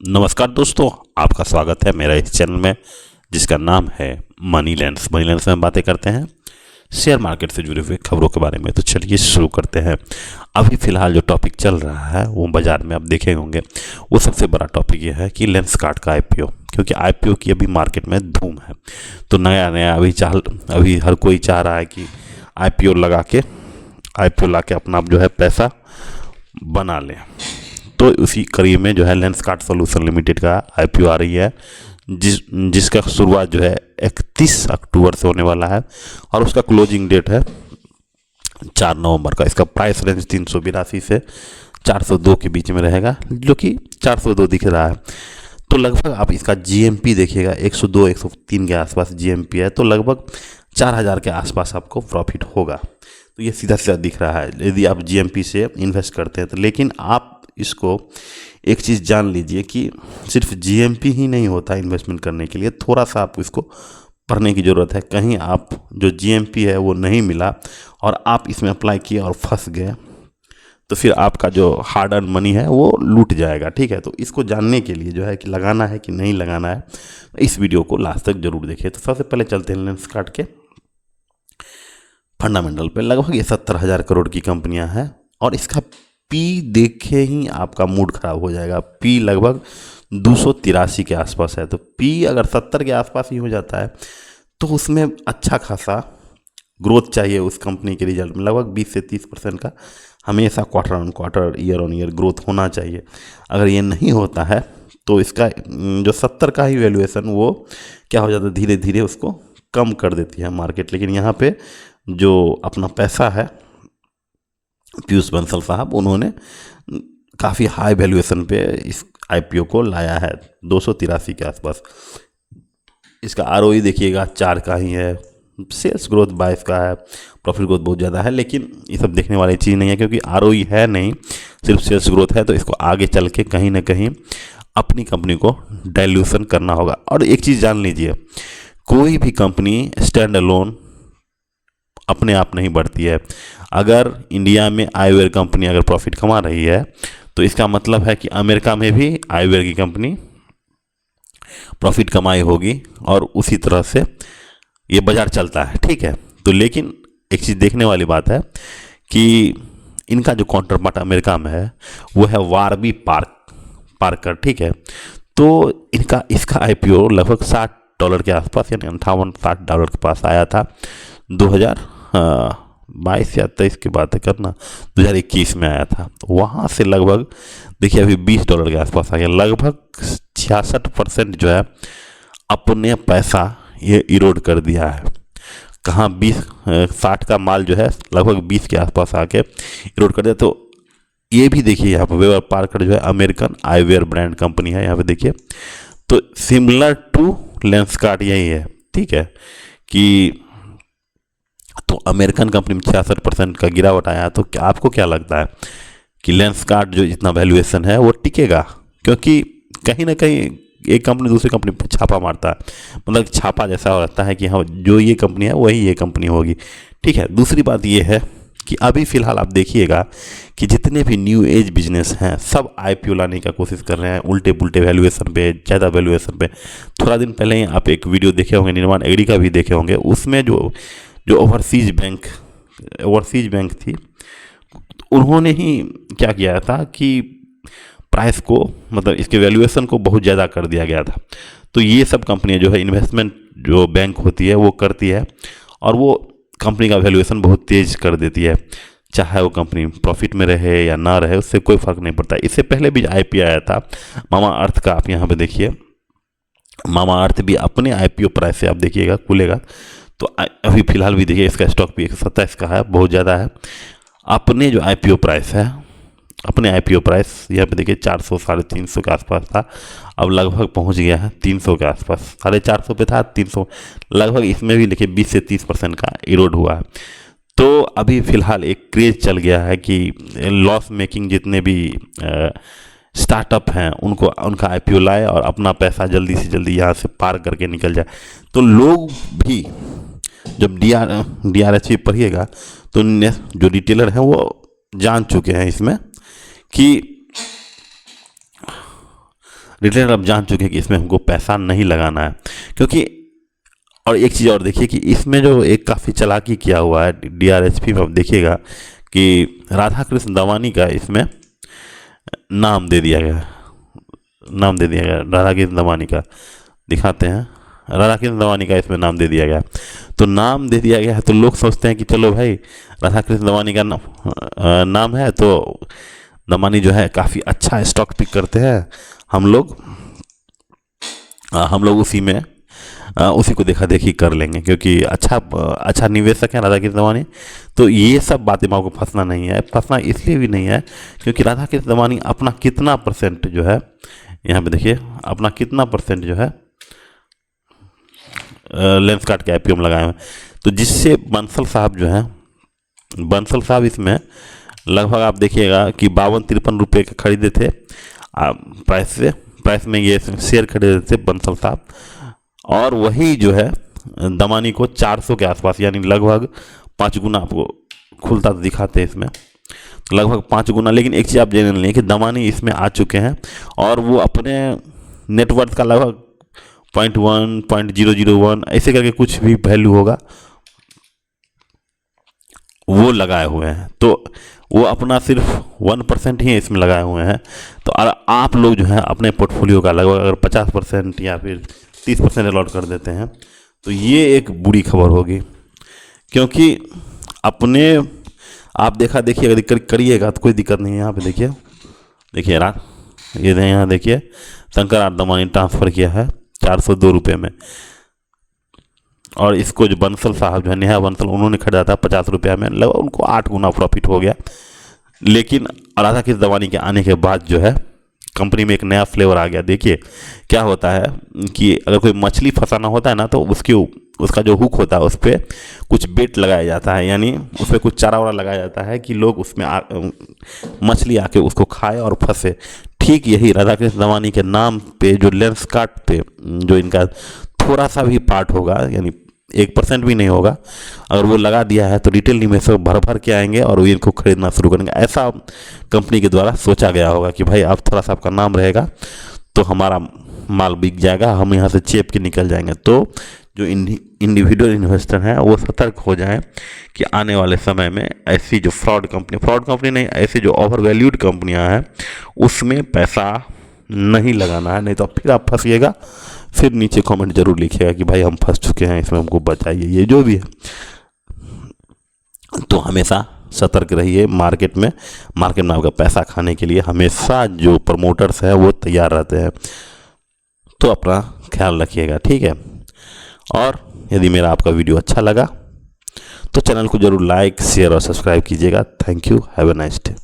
नमस्कार दोस्तों, आपका स्वागत है मेरा इस चैनल में जिसका नाम है मनी लेंस। मनी लेंस में हम बातें करते हैं शेयर मार्केट से जुड़े हुए खबरों के बारे में। तो चलिए शुरू करते हैं। अभी फ़िलहाल जो टॉपिक चल रहा है वो बाज़ार में आप देखे होंगे, वो सबसे बड़ा टॉपिक ये है कि लेंसकार्ट का आईपीओ, क्योंकि आईपीओ की अभी मार्केट में धूम है। तो नया नया अभी हर कोई चाह रहा है कि आईपीओ ला के अपना जो है पैसा बना लें। तो उसी करीब में जो है लेंसकार्ट सॉल्यूशन लिमिटेड का आईपीओ आ रही है, जिसका शुरुआत जो है 31 अक्टूबर से होने वाला है और उसका क्लोजिंग डेट है 4 नवंबर का। इसका प्राइस रेंज 382 से 402 के बीच में रहेगा, जो कि 402 दिख रहा है। तो लगभग आप इसका जीएमपी देखिएगा, 102 103 के आसपास जीएमपी है, तो लगभग 4000 के आसपास आपको प्रॉफिट होगा। तो ये सीधा सीधा दिख रहा है यदि आप जीएमपी से इन्वेस्ट करते हैं तो। लेकिन आप इसको एक चीज़ जान लीजिए कि सिर्फ जीएमपी ही नहीं होता इन्वेस्टमेंट करने के लिए, थोड़ा सा आपको इसको पढ़ने की ज़रूरत है। कहीं आप जो जीएमपी है वो नहीं मिला और आप इसमें अप्लाई किए और फंस गए, तो फिर आपका जो हार्ड अर्न मनी है वो लूट जाएगा। ठीक है, तो इसको जानने के लिए जो है कि लगाना है कि नहीं लगाना है, इस वीडियो को लास्ट तक जरूर देखिए। तो सबसे पहले चलते हैं लेंसकार्ट के फंडामेंटल पे। लगभग ये 70,000 करोड़ की कंपनियां हैं और इसका पी देखे ही आपका मूड खराब हो जाएगा। पी लगभग 283 के आसपास है। तो पी अगर 70 के आसपास ही हो जाता है तो उसमें अच्छा खासा ग्रोथ चाहिए उस कंपनी के रिजल्ट में। लगभग 20 से 30% का हमेशा quarter on quarter, year on year growth होना चाहिए। अगर ये नहीं होता है तो इसका जो 70 का ही वैल्यूएशन वो क्या हो जाता है, धीरे धीरे उसको कम कर देती है मार्केट। लेकिन यहाँ पे जो अपना पैसा है पीयूष बंसल साहब, उन्होंने काफ़ी हाई वैल्यूएशन पे इस आईपीओ को लाया है, 283 के आसपास। इसका आरओई देखिएगा 4 का ही है, सेल्स ग्रोथ 22 का है, प्रॉफिट ग्रोथ बहुत ज़्यादा है। लेकिन ये सब देखने वाली चीज़ नहीं है, क्योंकि आरओई है नहीं, सिर्फ सेल्स ग्रोथ है। तो इसको आगे चल के कहीं ना कहीं अपनी कंपनी को डाइल्यूशन करना होगा। और एक चीज़ जान लीजिए, कोई भी कंपनी स्टैंड अलोन अपने आप नहीं बढ़ती है। अगर इंडिया में आईवेयर कंपनी अगर प्रॉफिट कमा रही है तो इसका मतलब है कि अमेरिका में भी आईवेयर की कंपनी प्रॉफिट कमाई होगी और उसी तरह से ये बाजार चलता है। ठीक है, तो लेकिन एक चीज़ देखने वाली बात है कि इनका जो काउंटर पार्ट अमेरिका में है वो है वारबी पार्कर। ठीक है, तो इसका आईपीओ लगभग $60 के आसपास, यानी $58-60 के पास आया था 2022 या 23 की बात करना, 2021 में आया था। तो वहाँ से लगभग देखिए अभी $20 के आसपास आ गया। लगभग 66% जो है अपने पैसा ये इरोड कर दिया है। कहाँ 60 का माल जो है लगभग 20 के आसपास आके इरोड कर दिया। तो ये भी देखिए यहाँ पर वेबर पार्कर जो है अमेरिकन आईवेयर ब्रांड कंपनी है, यहाँ पे देखिए। तो सिमिलर टू लेंसकार्ट यही है। ठीक है, कि तो अमेरिकन कंपनी में 66% का गिरावट आया। तो आपको क्या लगता है कि लेंसकार्ट जो इतना वैल्यूएशन है वो टिकेगा? क्योंकि कहीं ना कहीं एक कंपनी दूसरी कंपनी पर छापा मारता है, मतलब छापा जैसा रहता है कि हाँ जो ये कंपनी है वही ये कंपनी होगी। ठीक है, दूसरी बात ये है कि अभी फ़िलहाल आप देखिएगा कि जितने भी न्यू एज बिजनेस हैं सब आईपीओ लाने का कोशिश कर रहे हैं, उल्टे पुल्टे वैल्यूएशन पे, ज़्यादा वैल्यूएशन पे। थोड़ा दिन पहले ही आप एक वीडियो देखे होंगे, निर्माण एग्री का भी देखे होंगे, उसमें जो ओवरसीज बैंक थी, उन्होंने ही क्या किया था कि प्राइस को, मतलब इसके वैल्यूएशन को बहुत ज़्यादा कर दिया गया था। तो ये सब कंपनियां जो है इन्वेस्टमेंट जो बैंक होती है वो करती है और वो कंपनी का वैल्यूएशन बहुत तेज़ कर देती है, चाहे वो कंपनी प्रॉफिट में रहे या ना रहे, उससे कोई फ़र्क नहीं पड़ता। इससे पहले भी आईपीओ आया था मामा अर्थ का, आप यहाँ पे देखिए, मामा अर्थ भी अपने आईपीओ प्राइस से आप देखिएगा खुलेगा तो अभी फ़िलहाल भी देखिए इसका स्टॉक भी 127 का है, बहुत ज़्यादा है। अपने जो आईपीओ प्राइस है, अपने आईपीओ प्राइस यहाँ पे देखिए 400 350 के आसपास था, अब लगभग पहुँच गया है 300 के आसपास। 450 पे था, 300 लगभग। इसमें भी देखिए 20 से 30% का इरोड हुआ है। तो अभी फ़िलहाल एक क्रेज़ चल गया है कि लॉस मेकिंग जितने भी स्टार्टअप हैं उनका आईपीओ लाए और अपना पैसा जल्दी से जल्दी यहाँ से पार करके निकल जाए। तो लोग भी जब DRHP पढ़िएगा तो जो रिटेलर हैं वो जान चुके हैं इसमें कि रिटेलर अब जान चुके हैं कि इसमें हमको पैसा नहीं लगाना है, क्योंकि और एक चीज़ और देखिए कि इसमें जो एक काफ़ी चालाकी किया हुआ है DRHP में, आप देखिएगा कि राधा कृष्ण दवानी का इसमें नाम दे दिया गया, नाम दे दिया गया राधा कृष्ण दवानी का, दिखाते हैं, राधा कृष्ण दवानी का इसमें नाम दे दिया गया। तो नाम दे दिया गया है तो लोग सोचते हैं कि चलो भाई राधा कृष्ण दवानी का नाम है तो दमानी जो है काफ़ी अच्छा स्टॉक पिक करते हैं, हम लोग उसी में उसी को देखा देखी कर लेंगे, क्योंकि अच्छा निवेशक है राधा कृष्ण दमानी। तो ये सब बातें में आपको फंसना नहीं है, फंसना इसलिए भी नहीं है क्योंकि राधा कृष्ण दमानी अपना कितना परसेंट जो है, यहाँ पे देखिए अपना कितना परसेंट जो है लेंसकार्ट के IPO में लगाए हुए हैं। तो जिससे बंसल साहब जो है, बंसल साहब इसमें लगभग आप देखिएगा कि 52-53 रुपये के खरीदे थे प्राइस में ये शेयर खरीदे थे बंसल साहब, और वही जो है दमानी को 400 के आसपास, यानी लगभग 5 गुना आपको खुलता तो दिखाते हैं इसमें, तो लगभग 5 गुना। लेकिन एक चीज़ आप जान लें कि दमानी इसमें आ चुके हैं और वो अपने नेटवर्थ का लगभग 0.1 0.001 ऐसे करके कुछ भी वैल्यू होगा वो लगाए हुए हैं। तो वो अपना सिर्फ 1% ही इसमें लगाए हुए हैं। तो आप लोग जो है अपने पोर्टफोलियो का लगभग अगर 50% या फिर 30% अलॉट कर देते हैं तो ये एक बुरी खबर होगी, क्योंकि अपने आप देखिए अगर करिएगा तो कोई दिक्कत नहीं है। यहाँ पे देखिए ये यहाँ देखिए शंकर आर दमानी ट्रांसफ़र किया है 402 रुपये में, और इसको जो बंसल साहब जो है नेहा बंसल उन्होंने खरीदा था 50 रुपया में, लगभग उनको 8 गुना प्रॉफिट हो गया। लेकिन राधा कृष्ण दमानी के आने के बाद जो है कंपनी में एक नया फ्लेवर आ गया। देखिए क्या होता है कि अगर कोई मछली फंसाना होता है ना तो उसका जो हुक होता है उस पर कुछ बेट लगाया जाता है, यानी उस पर कुछ चारा वारा लगाया जाता है कि लोग उसमें मछली आके उसको खाए और फंसे। ठीक यही राधा कृष्ण दमानी के नाम पे जो लेंसकार्ट पे जो इनका थोड़ा सा भी पार्ट होगा, यानी 1% भी नहीं होगा, अगर वो लगा दिया है तो रिटेल निवेशक भर के आएंगे और वो इनको खरीदना शुरू करेंगे। ऐसा कंपनी के द्वारा सोचा गया होगा कि भाई अब थोड़ा सा आपका नाम रहेगा तो हमारा माल बिक जाएगा, हम यहाँ से चेप के निकल जाएंगे। तो जो इंडिविजुअल इन्वेस्टर हैं वो सतर्क हो जाएं कि आने वाले समय में ऐसी जो फ्रॉड कंपनी नहीं, ऐसी जो ओवर वैल्यूड कंपनियाँ हैं उसमें पैसा नहीं लगाना है, नहीं तो फिर आप फंसिएगा। फिर नीचे कमेंट जरूर लिखिएगा कि भाई हम फंस चुके हैं, इसमें हमको बचाइए, ये जो भी है। तो हमेशा सतर्क रहिए मार्केट में आपका पैसा खाने के लिए हमेशा जो प्रमोटर्स हैं वो तैयार रहते हैं। तो अपना ख्याल रखिएगा, ठीक है। और यदि मेरा आपका वीडियो अच्छा लगा तो चैनल को जरूर लाइक शेयर और सब्सक्राइब कीजिएगा। Thank you, have a nice day.